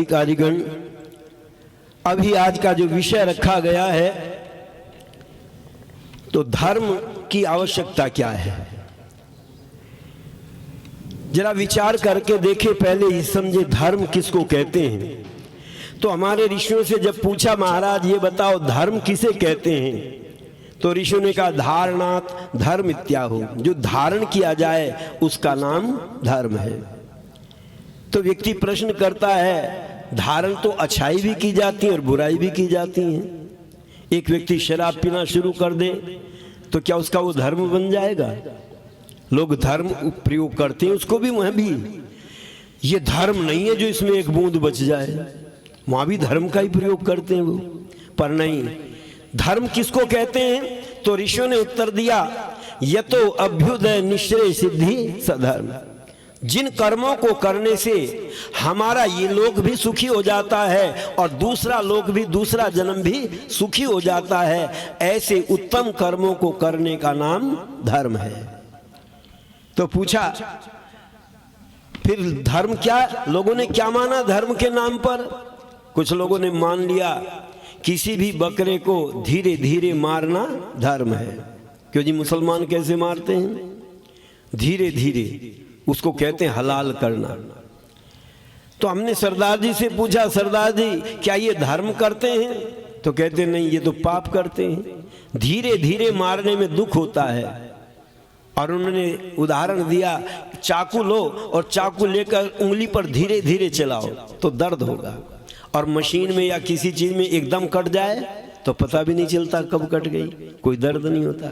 अधिकारीगण, अभी आज का जो विषय रखा गया है, तो धर्म की आवश्यकता क्या है, जरा विचार करके देखे, पहले ही समझे धर्म किसको कहते हैं। तो हमारे ऋषियों से जब पूछा, महाराज ये बताओ धर्म किसे कहते हैं, तो ऋषियों ने कहा धारणात् धर्म इत्याहो, जो धारण किया जाए उसका नाम धर्म है। तो व्यक्ति प्रश्न करता है, धारण तो अच्छाई भी की जाती है और बुराई भी की जाती है। एक व्यक्ति शराब पीना शुरू कर दे तो क्या उसका वो धर्म बन जाएगा? लोग धर्म प्रयोग करते हैं, उसको भी वह भी, ये धर्म नहीं है जो इसमें एक बूंद बच जाए, वहां भी धर्म का ही प्रयोग करते हैं वो, पर नहीं। धर्म किसको कहते हैं? तो ऋषियों ने उत्तर दिया, यतो अभ्युदय निश्चय सिद्धि सधर्म, जिन कर्मों को करने से हमारा ये लोक भी सुखी हो जाता है और दूसरा लोक भी, दूसरा जन्म भी सुखी हो जाता है, ऐसे उत्तम कर्मों को करने का नाम धर्म है। तो पूछा फिर धर्म क्या, लोगों ने क्या माना धर्म के नाम पर? कुछ लोगों ने मान लिया किसी भी बकरे को धीरे धीरे मारना धर्म है। क्यों जी, मुसलमान कैसे मारते हैं? धीरे धीरे, उसको कहते हैं हलाल करना। तो हमने सरदार जी से पूछा, सरदार जी क्या ये धर्म करते हैं? तो कहते नहीं, ये तो पाप करते हैं, धीरे धीरे मारने में दुख होता है। और उन्होंने उदाहरण दिया, चाकू लो और चाकू लेकर उंगली पर धीरे धीरे चलाओ तो दर्द होगा, और मशीन में या किसी चीज में एकदम कट जाए तो पता भी नहीं चलता कब कट गई, कोई दर्द नहीं होता।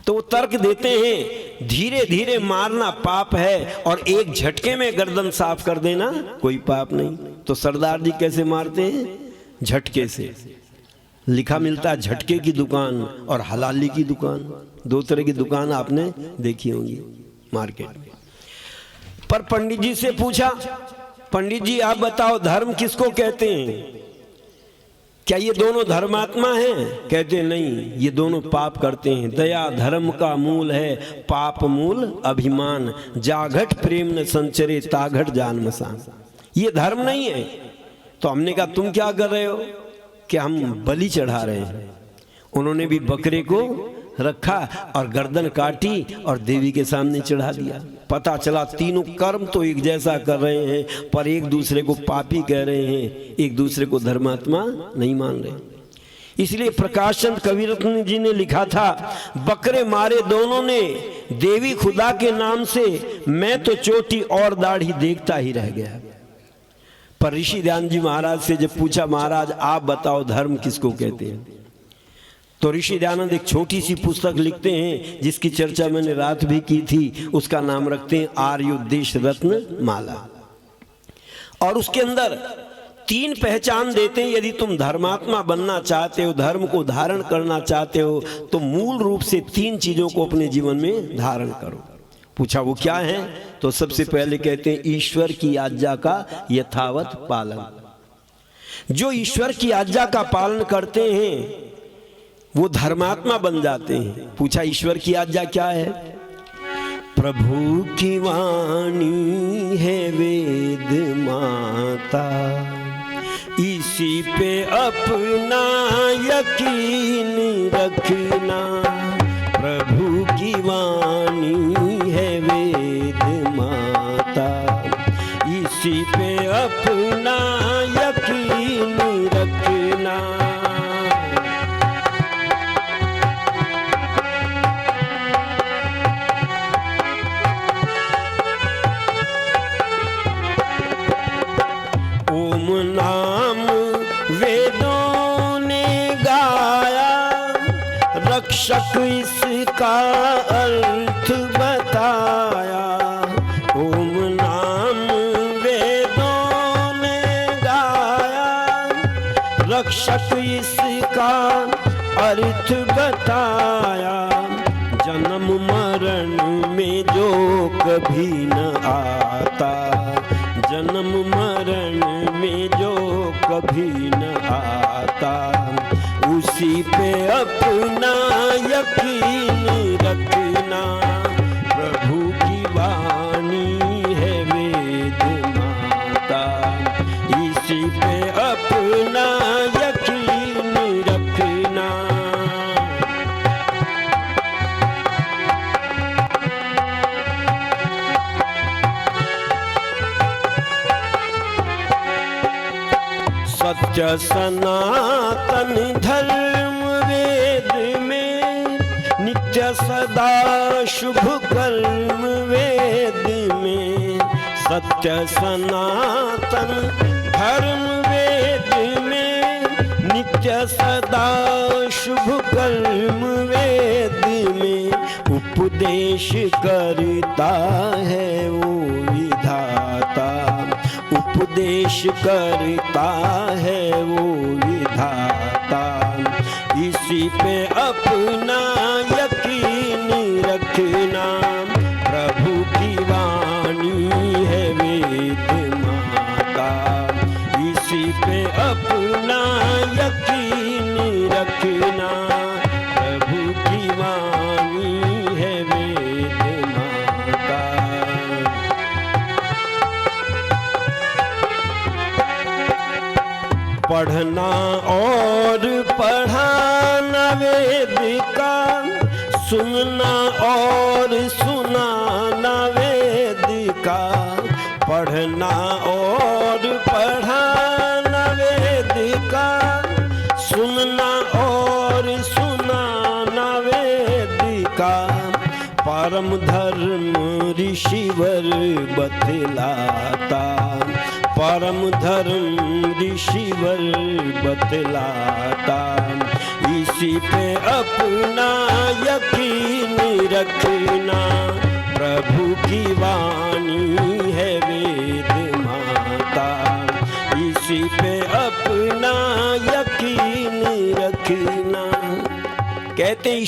तो वो तर्क देते हैं धीरे धीरे मारना पाप है और एक झटके में गर्दन साफ कर देना कोई पाप नहीं। तो सरदार जी कैसे मारते हैं? झटके से। लिखा मिलता है झटके की दुकान और हलाली की दुकान, दो तरह की दुकान आपने देखी होंगी मार्केट में। पर पंडित जी से पूछा, पंडित जी आप बताओ धर्म किसको कहते हैं? क्या ये दोनों धर्मात्मा हैं? कहते नहीं, ये दोनों पाप करते हैं। दया धर्म का मूल है, पाप मूल अभिमान, जाघट प्रेम न संचरे ताघट जान मसान। ये धर्म नहीं है। तो हमने कहा तुम क्या कर रहे हो? कि हम बलि चढ़ा रहे हैं। उन्होंने भी बकरे को रखा और गर्दन काटी और देवी के सामने चढ़ा दिया। पता चला तीनों कर्म तो एक जैसा कर रहे हैं, पर एक दूसरे को पापी कह रहे हैं, एक दूसरे को धर्मात्मा नहीं मान रहे। इसलिए प्रकाश चंद कविरत्न जी ने लिखा था, बकरे मारे दोनों ने देवी खुदा के नाम से, मैं तो चोटी और दाढ़ी देखता ही रह गया। पर ऋषि ध्यान जी महाराज से जब पूछा, महाराज आप बताओ धर्म किसको कहते हैं? तो ऋषि दयानंद एक छोटी सी पुस्तक लिखते हैं जिसकी चर्चा मैंने रात भी की थी, उसका नाम रखते हैं आर्योद्देश रत्न माला। और उसके अंदर 3 पहचान देते हैं, यदि तुम धर्मात्मा बनना चाहते हो, धर्म को धारण करना चाहते हो, तो मूल रूप से 3 चीजों को अपने जीवन में धारण करो। पूछा वो क्या है? तो सबसे पहले कहते हैं ईश्वर की आज्ञा का यथावत पालन। जो ईश्वर की आज्ञा का पालन करते हैं वो धर्मात्मा बन जाते हैं। पूछा ईश्वर की आज्ञा क्या है? प्रभु की वाणी है वेद माता, इसी पे अपना यकीन रखना। प्रभु की वाणी है वेद माता, इसी पे अपना यकीन रखना। रक्षक इसका अर्थ बताया, ओम नाम वेदों ने गाया। रक्षक इसका अर्थ बताया, जन्म मरण में जो कभी न आता। जन्म मरण में जो कभी न आता, उसी पे अपना यकीन रखना। प्रभु की वाणी है वेद माता, सत्य सनातन धर्म वेद में, नित्य सदा शुभ कर्म वेद में। सत्य सनातन धर्म वेद में, नित्य सदा शुभ कर्म वेद में। उपदेश करता है वो विधाता, उपदेश करता है वो विधाता। इसी पे अपना यकीन रखना, प्रभु की वाणी है वेद माता। इसी पे अपना यकीन रखना, प्रभु की वाणी है वेद माता। पढ़ना और पढ़ाना वेद का, सुनना और सुनाना वेद का। पढ़ना और पढ़ाना वेद का, सुनना और सुनाना वेद का। परम धर्म ऋषिवर बतलाता, परम धर्म ऋषिवर बतलाता। इसी पे अपना यकीन रखना, प्रभु की वाणी है वेद माता। इसी पे अपना यकीन रखना। कहते